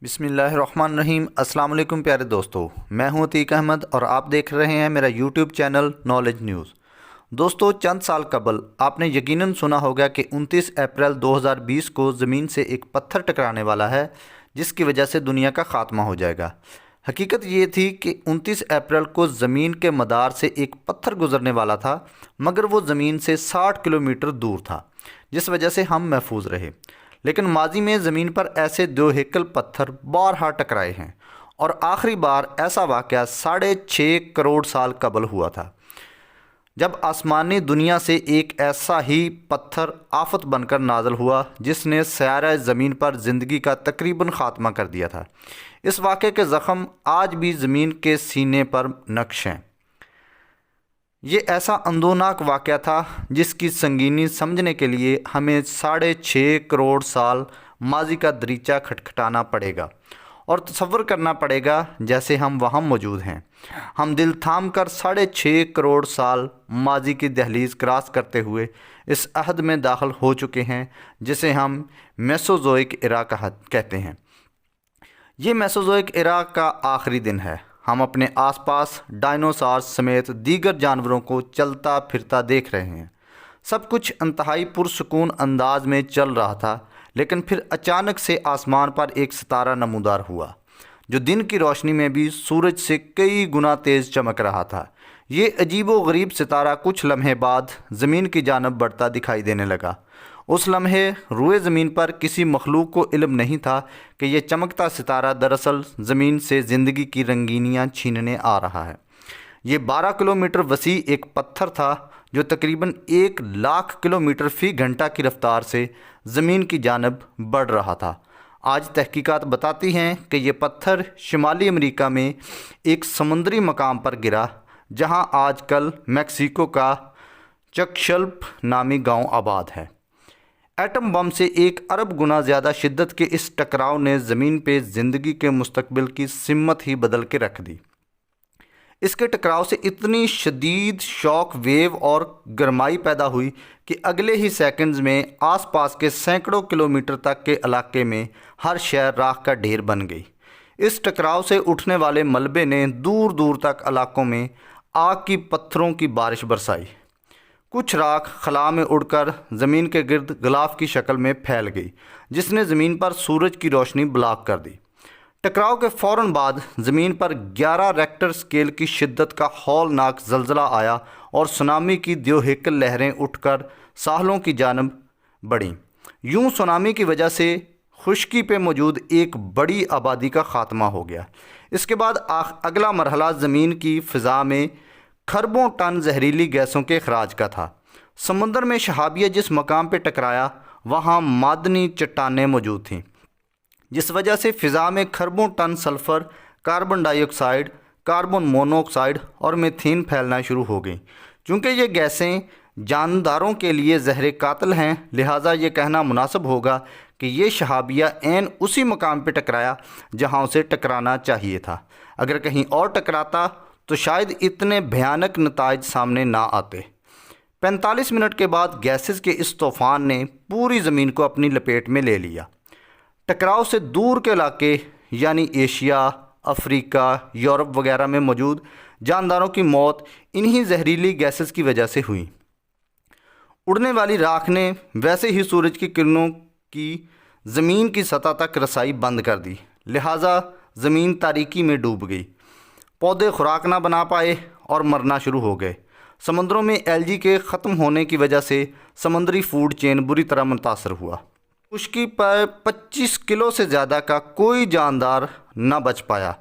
बिस्मिल्लाहिर्रहमानिर्रहीम। अस्सलाम वालेकुम प्यारे दोस्तों, मैं हूं अतीक अहमद और आप देख रहे हैं मेरा यूट्यूब चैनल नॉलेज न्यूज़। दोस्तों, चंद साल कबल आपने यकीनन सुना होगा कि 29 अप्रैल 2020 को ज़मीन से एक पत्थर टकराने वाला है जिसकी वजह से दुनिया का ख़ात्मा हो जाएगा। हकीकत ये थी कि 29 अप्रैल को ज़मीन के मदार से एक पत्थर गुजरने वाला था, मगर वो ज़मीन से 60 किलोमीटर दूर था, जिस वजह से हम महफूज रहे। लेकिन माजी में ज़मीन पर ऐसे दो हेकल पत्थर बारहा टकराए हैं और आखिरी बार ऐसा वाक़या 6.5 करोड़ साल कबल हुआ था, जब आसमानी दुनिया से एक ऐसा ही पत्थर आफत बनकर नाज़िल हुआ जिसने सयारा ज़मीन पर ज़िंदगी का तकरीबन ख़ात्मा कर दिया था। इस वाक़े के ज़ख़म आज भी ज़मीन के सीने पर नक्श हैं। ये ऐसा अंदोनाक वाक़या था जिसकी संगीनी समझने के लिए हमें 6.5 करोड़ साल माजी का दरीचा खटखटाना पड़ेगा और तसव्वुर करना पड़ेगा जैसे हम वहाँ मौजूद हैं। हम दिल थाम कर 6.5 करोड़ साल माजी की दहलीज़ क्रॉस करते हुए इस अहद में दाखिल हो चुके हैं जिसे हम मेसोज़ोइक एरा कहते हैं। ये मेसोज़ोइक एरा का आखिरी दिन है। हम अपने आसपास डायनासोर समेत दीगर जानवरों को चलता फिरता देख रहे हैं। सब कुछ इंतहाई पुरसुकून अंदाज में चल रहा था, लेकिन फिर अचानक से आसमान पर एक सितारा नमूदार हुआ जो दिन की रोशनी में भी सूरज से कई गुना तेज़ चमक रहा था। ये अजीबो गरीब सितारा कुछ लम्हे बाद ज़मीन की जानब बढ़ता दिखाई देने लगा। उस लम्हे रुए ज़मीन पर किसी मखलूक को इल्म नहीं था कि यह चमकता सितारा दरअसल ज़मीन से ज़िंदगी की रंगीनियाँ छीनने आ रहा है। ये 12 किलोमीटर वसी एक पत्थर था जो तकरीबन 1 लाख किलोमीटर फ़ी घंटा की रफ्तार से ज़मीन की जानब बढ़ रहा था। आज तहकीकात बताती हैं कि यह पत्थर शुमाली अमेरिका में एक समुद्री मकाम पर गिरा, जहां आजकल मेक्सिको का चकशल्प नामी गांव आबाद है। एटम बम से 1 अरब गुना ज़्यादा शिद्दत के इस टकराव ने ज़मीन पे ज़िंदगी के मुस्तकबिल की सिमत ही बदल के रख दी। इसके टकराव से इतनी शदीद शॉक वेव और गर्माई पैदा हुई कि अगले ही सेकंड्स में आसपास के सैकड़ों किलोमीटर तक के इलाके में हर शहर राख का ढेर बन गई। इस टकराव से उठने वाले मलबे ने दूर दूर तक इलाकों में आग की पत्थरों की बारिश बरसाई। कुछ राख खला में उड़कर ज़मीन के गिर्द गिलाफ की शक्ल में फैल गई, जिसने ज़मीन पर सूरज की रोशनी ब्लॉक कर दी। टकराव के फ़ौरन बाद ज़मीन पर 11 रेक्टर स्केल की शिद्दत का हौलनाक ज़लज़ला आया और सुनामी की दो हेकल लहरें उठकर साहलों की जानब बढ़ीं। यूं सुनामी की वजह से खुश्की पे मौजूद एक बड़ी आबादी का ख़ात्मा हो गया। इसके बाद अगला मरहला ज़मीन की फ़िज़ा में खरबों टन जहरीली गैसों के अखराज का था। समुंदर में शहाबिया जिस मकाम पर टकराया वहाँ मादनी चट्टानें मौजूद थीं, जिस वजह से फ़िज़ा में खरबों ton sulphur, carbon dioxide, carbon monoxide और मीथेन फैलना शुरू हो गई। चूँकि ये गैसें जानदारों के लिए ज़हर कातिल हैं, लिहाजा ये कहना मुनासिब होगा कि ये शहाबिया ऐन उसी मकाम पर टकराया जहाँ उसे टकराना चाहिए था। अगर कहीं और टकराता तो शायद इतने भयानक नताइज सामने ना आते। 45 मिनट के बाद गैसेस के इस तूफ़ान ने पूरी ज़मीन को अपनी लपेट में ले लिया। टकराव से दूर के इलाके यानी एशिया, अफ्रीका, यूरोप वगैरह में मौजूद जानदारों की मौत इन्हीं जहरीली गैसेस की वजह से हुई। उड़ने वाली राख ने वैसे ही सूरज की किरणों की ज़मीन की सतह तक रसाई बंद कर दी, लिहाजा ज़मीन तारीकी में डूब गई। पौधे खुराक ना बना पाए और मरना शुरू हो गए। समुद्रों में एलजी के ख़त्म होने की वजह से समुद्री फूड चेन बुरी तरह मुतासर हुआ। खुश्की पर 25 किलो से ज़्यादा का कोई जानदार न बच पाया।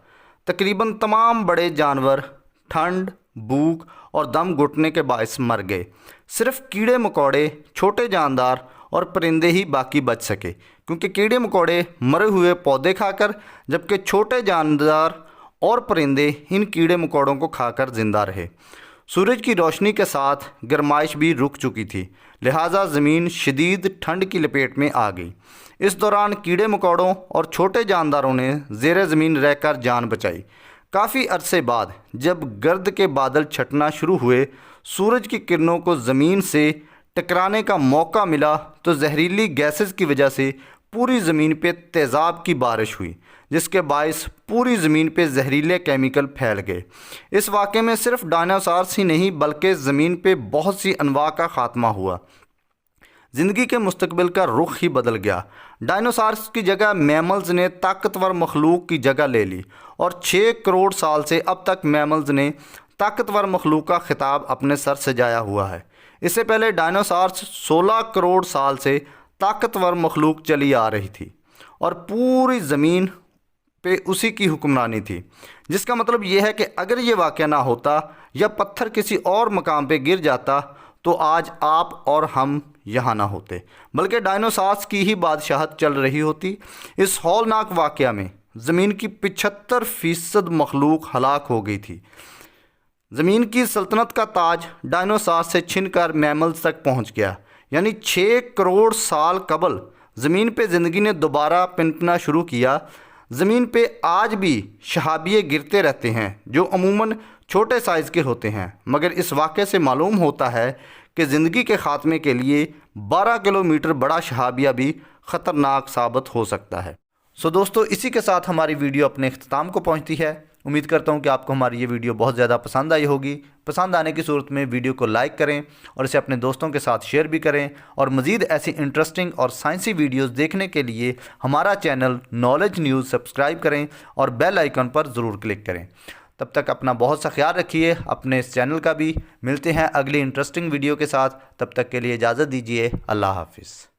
तकरीबन तमाम बड़े जानवर ठंड, भूख और दम घुटने के बायस मर गए। सिर्फ कीड़े मकोड़े, छोटे जानदार और परिंदे ही बाकी बच सके, क्योंकि कीड़े मकोड़े मरे हुए पौधे खाकर, जबकि छोटे जानदार और परिंदे इन कीड़े मकोड़ों को खाकर जिंदा रहे। सूरज की रोशनी के साथ गर्माइश भी रुक चुकी थी, लिहाजा ज़मीन शदीद ठंड की लपेट में आ गई। इस दौरान कीड़े मकोड़ों और छोटे जानदारों ने ज़ेरे ज़मीन रहकर जान बचाई। काफ़ी अरसे बाद जब गर्द के बादल छटना शुरू हुए, सूरज की किरणों को ज़मीन से टकराने का मौका मिला तो जहरीली गैसेस की वजह से पूरी ज़मीन पे तेज़ाब की बारिश हुई, जिसके बायस पूरी ज़मीन पे जहरीले केमिकल फैल गए। इस वाक़े में सिर्फ डायनासॉर्स ही नहीं बल्कि ज़मीन पे बहुत सी अनवा का ख़ात्मा हुआ। ज़िंदगी के मुस्तकबिल का रुख ही बदल गया। डायनासॉर्स की जगह मैमल्स ने ताकतवर मखलूक की जगह ले ली और 6 करोड़ साल से अब तक मैमल्स ने ताकतवर मखलूक का खिताब अपने सर सजाया हुआ है। इससे पहले डायनासॉर्स 16 करोड़ साल से ताकतवर मखलूक चली आ रही थी और पूरी ज़मीन पे उसी की हुक्मरानी थी, जिसका मतलब यह है कि अगर ये वाक़या ना होता या पत्थर किसी और मकाम पे गिर जाता तो आज आप और हम यहाँ ना होते, बल्कि डायनासॉर्स की ही बादशाहत चल रही होती। इस हौलनाक वाक़या में ज़मीन की 75% मखलूक हलाक हो गई थी। ज़मीन की सल्तनत का ताज डायनासॉर्स से छिनकर मैमल्स तक पहुँच गया, यानी 6 करोड़ साल कबल ज़मीन पे ज़िंदगी ने दोबारा पनपना शुरू किया। ज़मीन पे आज भी शहाबिये गिरते रहते हैं जो अमूमन छोटे साइज़ के होते हैं, मगर इस वाक़े से मालूम होता है कि ज़िंदगी के ख़ात्मे के लिए 12 किलोमीटर बड़ा शहाबिया भी ख़तरनाक साबित हो सकता है। सो दोस्तों, इसी के साथ हमारी वीडियो अपने अख्ताम को पहुंचती है। उम्मीद करता हूं कि आपको हमारी ये वीडियो बहुत ज़्यादा पसंद आई होगी। पसंद आने की सूरत में वीडियो को लाइक करें और इसे अपने दोस्तों के साथ शेयर भी करें, और मज़ीद ऐसी इंटरेस्टिंग और साइंसी वीडियोस देखने के लिए हमारा चैनल नॉलेज न्यूज़ सब्सक्राइब करें और बेल आइकन पर ज़रूर क्लिक करें। तब तक अपना बहुत सा ख्याल रखिए, अपने इस चैनल का भी। मिलते हैं अगली इंटरेस्टिंग वीडियो के साथ, तब तक के लिए इजाज़त दीजिए। अल्लाह हाफिज़।